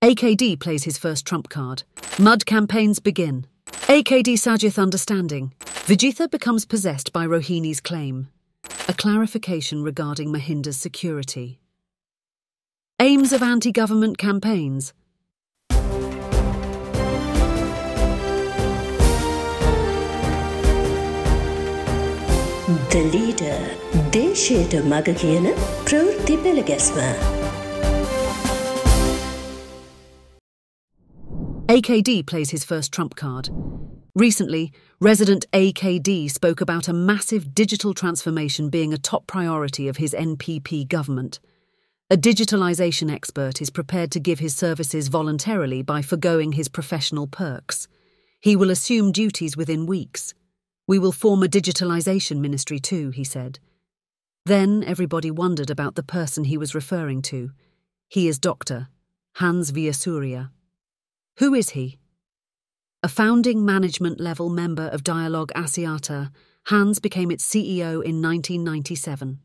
AKD plays his first trump card. Mud campaigns begin. AKD-Sajith understanding. Vijitha becomes possessed by Rohini's claim. A clarification regarding Mahinda's security. Aims of anti-government campaigns. The leader, දේශයට මග කියන ප්‍රවෘත්ති පෙළගැස්ම. AKD plays his first trump card. Recently, resident AKD spoke about a massive digital transformation being a top priority of his NPP government. A digitalization expert is prepared to give his services voluntarily by forgoing his professional perks. He will assume duties within weeks. We will form a digitalization ministry too, he said. Then everybody wondered about the person he was referring to. He is Dr. Hans Viasuria. Who is he? A founding management-level member of Dialogue Asiata, Hans became its CEO in 1997.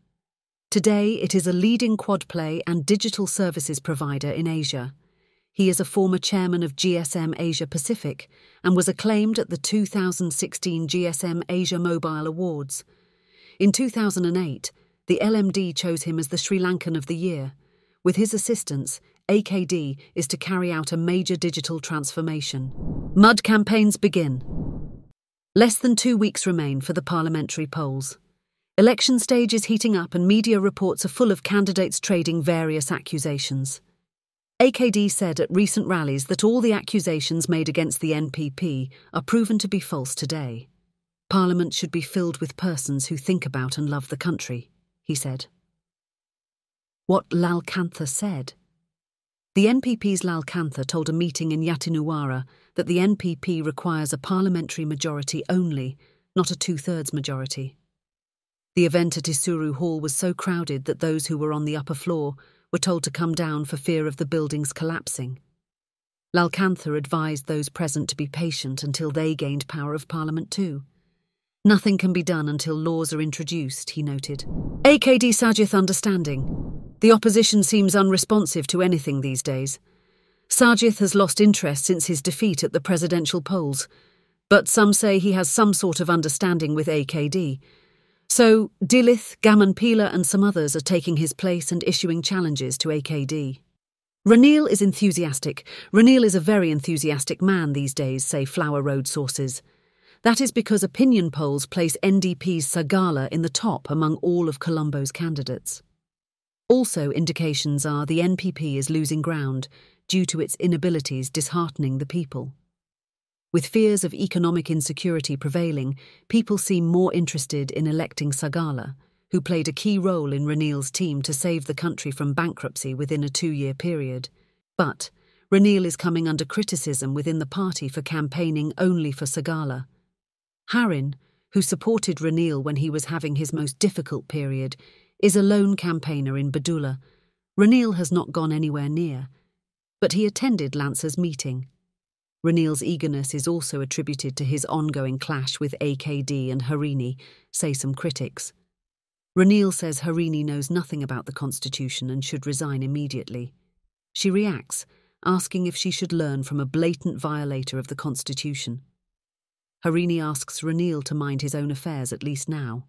Today, it is a leading quad-play and digital services provider in Asia. He is a former chairman of GSM Asia Pacific and was acclaimed at the 2016 GSM Asia Mobile Awards. In 2008, the LMD chose him as the Sri Lankan of the Year. With his assistance, AKD is to carry out a major digital transformation. Mud campaigns begin. Less than 2 weeks remain for the parliamentary polls. Election stage is heating up and media reports are full of candidates trading various accusations. AKD said at recent rallies that all the accusations made against the NPP are proven to be false today. Parliament should be filled with persons who think about and love the country, he said. What Lanka said. The NPP's Lanka told a meeting in Yatinuwara that the NPP requires a parliamentary majority only, not a 2/3 majority. The event at Isuru Hall was so crowded that those who were on the upper floor were told to come down for fear of the buildings collapsing. Lanka advised those present to be patient until they gained power of Parliament too. Nothing can be done until laws are introduced, he noted. AKD-Sajith understanding. The opposition seems unresponsive to anything these days. Sajith has lost interest since his defeat at the presidential polls, but some say he has some sort of understanding with AKD. So, Dilith, Gamanpila and some others are taking his place and issuing challenges to AKD. Ranil is enthusiastic. Ranil is a very enthusiastic man these days, say Flower Road sources. That is because opinion polls place NDP's Sagala in the top among all of Colombo's candidates. Also, indications are the NPP is losing ground due to its inabilities disheartening the people. With fears of economic insecurity prevailing, people seem more interested in electing Sagala, who played a key role in Ranil's team to save the country from bankruptcy within a 2-year period. But Ranil is coming under criticism within the party for campaigning only for Sagala. Harin, who supported Ranil when he was having his most difficult period, is a lone campaigner in Badula. Ranil has not gone anywhere near, but he attended Lance's meeting. Ranil's eagerness is also attributed to his ongoing clash with AKD and Harini, say some critics. Ranil says Harini knows nothing about the constitution and should resign immediately. She reacts, asking if she should learn from a blatant violator of the constitution. Harini asks Ranil to mind his own affairs at least now.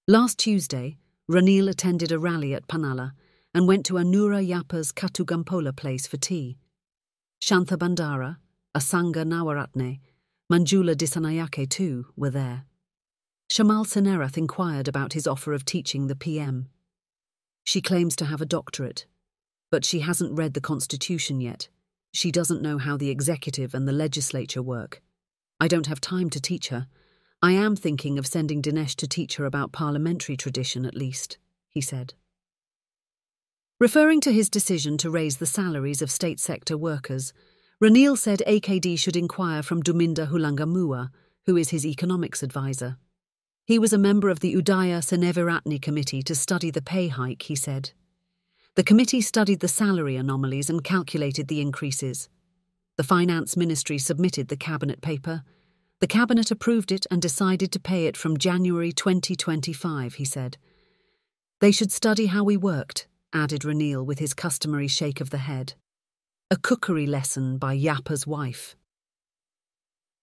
Last Tuesday, Ranil attended a rally at Panala and went to Anura Yapa's Katugampola place for tea. Shantha Bandara, Asanga Nawaratne, Manjula Disanayake too were there. Shamal Senerath inquired about his offer of teaching the PM. She claims to have a doctorate, but she hasn't read the constitution yet. She doesn't know how the executive and the legislature work. I don't have time to teach her. I am thinking of sending Dinesh to teach her about parliamentary tradition at least, he said. Referring to his decision to raise the salaries of state sector workers, Ranil said AKD should inquire from Duminda Hulangamua, who is his economics advisor. He was a member of the Udaya Seneviratne committee to study the pay hike, he said. The committee studied the salary anomalies and calculated the increases. The finance ministry submitted the cabinet paper. The cabinet approved it and decided to pay it from January 2025, he said. They should study how we worked, added Ranil with his customary shake of the head. A cookery lesson by Yappa's wife.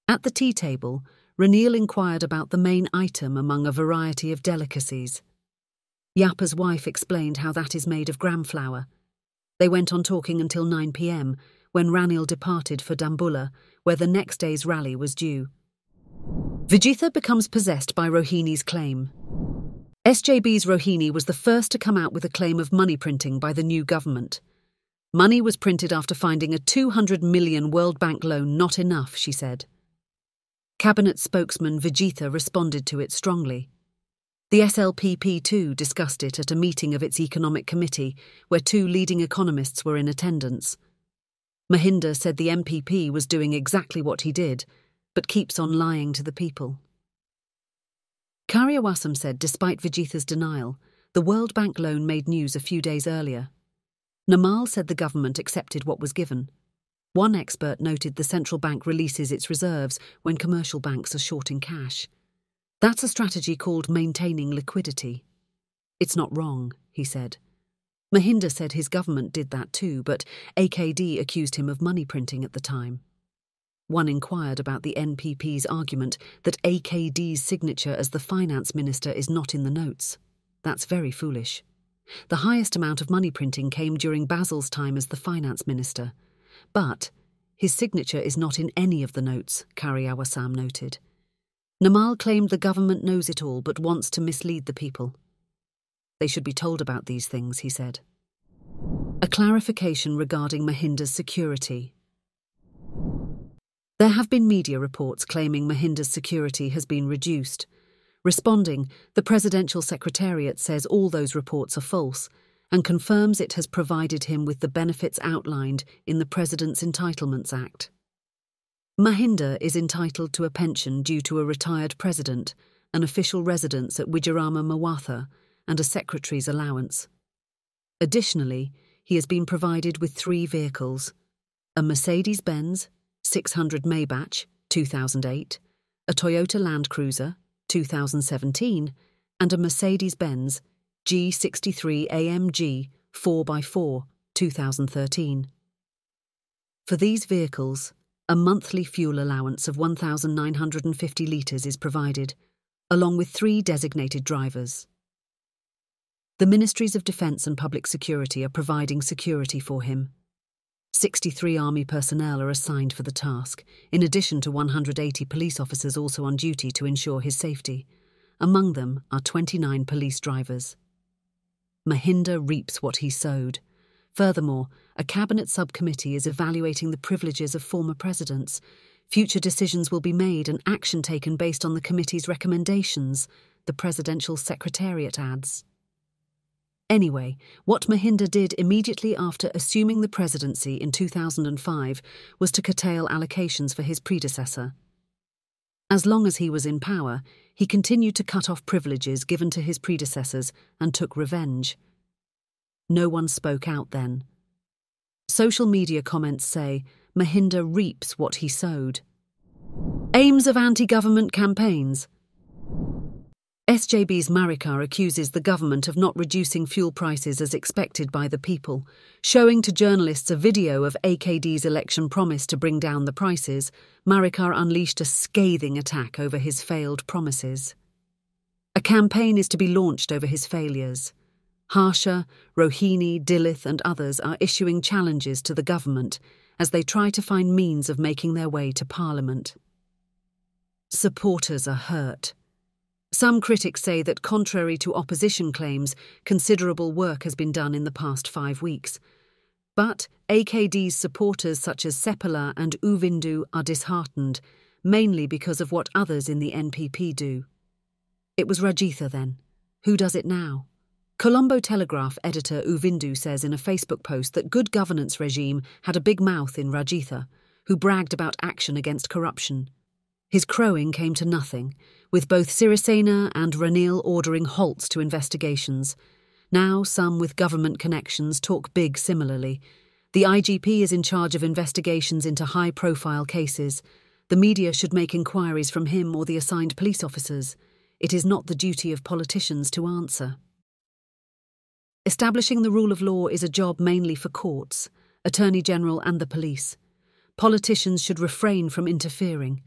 At the tea table, Ranil inquired about the main item among a variety of delicacies. Yappa's wife explained how that is made of gram flour. They went on talking until 9 p.m, when Ranil departed for Dambulla, where the next day's rally was due. Vijitha becomes possessed by Rohini's claim. SJB's Rohini was the first to come out with a claim of money printing by the new government. Money was printed after finding a 200 million World Bank loan not enough, she said. Cabinet spokesman Vijitha responded to it strongly. The SLPP too discussed it at a meeting of its economic committee, where 2 leading economists were in attendance. Mahinda said the MPP was doing exactly what he did, but keeps on lying to the people. Karyawasam said despite Vijitha's denial, the World Bank loan made news a few days earlier. Namal said the government accepted what was given. One expert noted the central bank releases its reserves when commercial banks are short in cash. That's a strategy called maintaining liquidity. It's not wrong, he said. Mahinda said his government did that too, but AKD accused him of money printing at the time. One inquired about the NPP's argument that AKD's signature as the finance minister is not in the notes. That's very foolish. The highest amount of money printing came during Basil's time as the finance minister. But his signature is not in any of the notes, Karyawasam noted. Namal claimed the government knows it all but wants to mislead the people. They should be told about these things, he said. A clarification regarding Mahinda's security. There have been media reports claiming Mahinda's security has been reduced. Responding, the Presidential Secretariat says all those reports are false and confirms it has provided him with the benefits outlined in the President's Entitlements Act. Mahinda is entitled to a pension due to a retired president, an official residence at Wijayarama Mawatha, and a secretary's allowance. Additionally, he has been provided with 3 vehicles: a Mercedes-Benz 600 Maybach 2008, a Toyota Land Cruiser 2017, and a Mercedes-Benz G63 AMG 4x4 2013. For these vehicles, a monthly fuel allowance of 1,950 litres is provided, along with 3 designated drivers. The Ministries of Defence and Public Security are providing security for him. 63 Army personnel are assigned for the task, in addition to 180 police officers also on duty to ensure his safety. Among them are 29 police drivers. Mahinda reaps what he sowed. Furthermore, a cabinet subcommittee is evaluating the privileges of former presidents. Future decisions will be made and action taken based on the committee's recommendations, the Presidential Secretariat adds. Anyway, what Mahinda did immediately after assuming the presidency in 2005 was to curtail allocations for his predecessor. As long as he was in power, he continued to cut off privileges given to his predecessors and took revenge. No one spoke out then. Social media comments say Mahinda reaps what he sowed. Aims of anti-government campaigns. SJB's Marikar accuses the government of not reducing fuel prices as expected by the people. Showing to journalists a video of AKD's election promise to bring down the prices, Marikar unleashed a scathing attack over his failed promises. A campaign is to be launched over his failures. Harsha, Rohini, Dilith and others are issuing challenges to the government as they try to find means of making their way to Parliament. Supporters are hurt. Some critics say that contrary to opposition claims, considerable work has been done in the past 5 weeks. But AKD's supporters such as Sepala and Uvindu are disheartened, mainly because of what others in the NPP do. It was Rajitha then. Who does it now? Colombo Telegraph editor Uvindu says in a Facebook post that good governance regime had a big mouth in Rajitha, who bragged about action against corruption. His crowing came to nothing, with both Sirisena and Ranil ordering halts to investigations. Now some with government connections talk big similarly. The IGP is in charge of investigations into high-profile cases. The media should make inquiries from him or the assigned police officers. It is not the duty of politicians to answer. Establishing the rule of law is a job mainly for courts. Attorney General and the police. Politicians should refrain from interfering.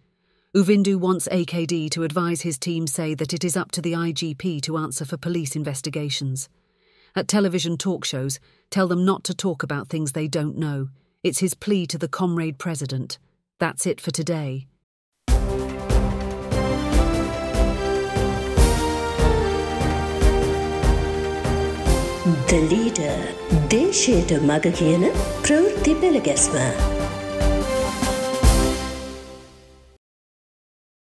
Uvindu wants AKD to advise his team say that it is up to the IGP to answer for police investigations. At television talk shows, tell them not to talk about things they don't know. It's his plea to the comrade president. That's it for today. The Leader. දේශයට මග කියන ප්‍රවෘත්ති පෙළගැස්ම.